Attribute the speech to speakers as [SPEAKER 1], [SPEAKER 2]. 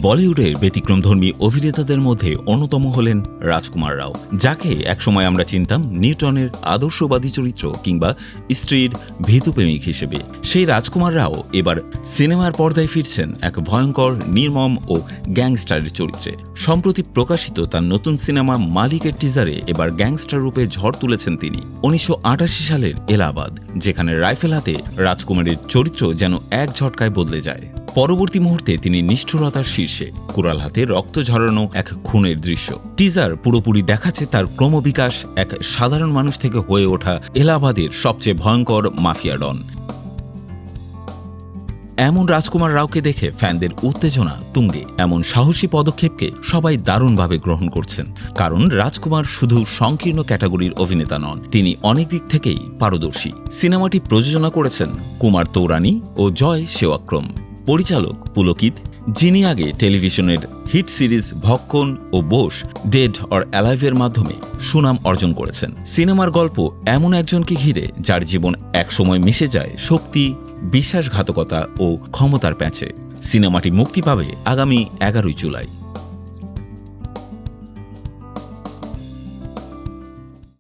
[SPEAKER 1] বলিউডের ব্যতিক্রমধর্মী অভিনেতাদের মধ্যে অন্যতম হলেন রাজকুমার রাও, যাকে একসময় আমরা চিনতাম নিউটনের আদর্শবাদী চরিত্র কিংবা স্ত্রীর ভীতুপ্রেমিক হিসেবে। সেই রাজকুমার রাও এবার সিনেমার পর্দায় ফিরছেন এক ভয়ঙ্কর, নির্মম ও গ্যাংস্টারের চরিত্রে। সম্প্রতি প্রকাশিত তার নতুন সিনেমা মালিকের টিজারে এবার গ্যাংস্টার রূপে ঝড় তুলেছেন তিনি। 1988 সালের এলাহাবাদ, যেখানে রাইফেল হাতে রাজকুমারের চরিত্র যেন এক ঝটকায় বদলে যায়। পরবর্তী মুহূর্তে তিনি নিষ্ঠুরতার শীর্ষে, কুড়াল হাতে রক্ত ঝরানো এক খুনের দৃশ্য। টিজার পুরোপুরি দেখাচ্ছে তার ক্রমবিকাশ এক সাধারণ মানুষ থেকে হয়ে ওঠা এলাহাবাদের সবচেয়ে ভয়ঙ্কর মাফিয়া ডন। এমন রাজকুমার রাওকে দেখে ফ্যানদের উত্তেজনা তুঙ্গে। এমন সাহসী পদক্ষেপকে সবাই দারুণভাবে গ্রহণ করছেন, কারণ রাজকুমার শুধু সংকীর্ণ ক্যাটাগরির অভিনেতা নন, তিনি অনেক দিক থেকেই পারদর্শী। সিনেমাটি প্রযোজনা করেছেন কুমার তৌরানী ও জয় সেওয়াক্রম। পরিচালক পুলকিত, যিনি আগে টেলিভিশনের হিট সিরিজ ভক্ষণ ও বোস ডেড অর অ্যালাইভের মাধ্যমে সুনাম অর্জন করেছেন। সিনেমার গল্প এমন একজনকে ঘিরে যার জীবন একসময় মিশে যায় শক্তি, বিশ্বাসঘাতকতা ও ক্ষমতার প্যাঁচে। সিনেমাটি মুক্তি পাবে আগামী 11 জুলাই।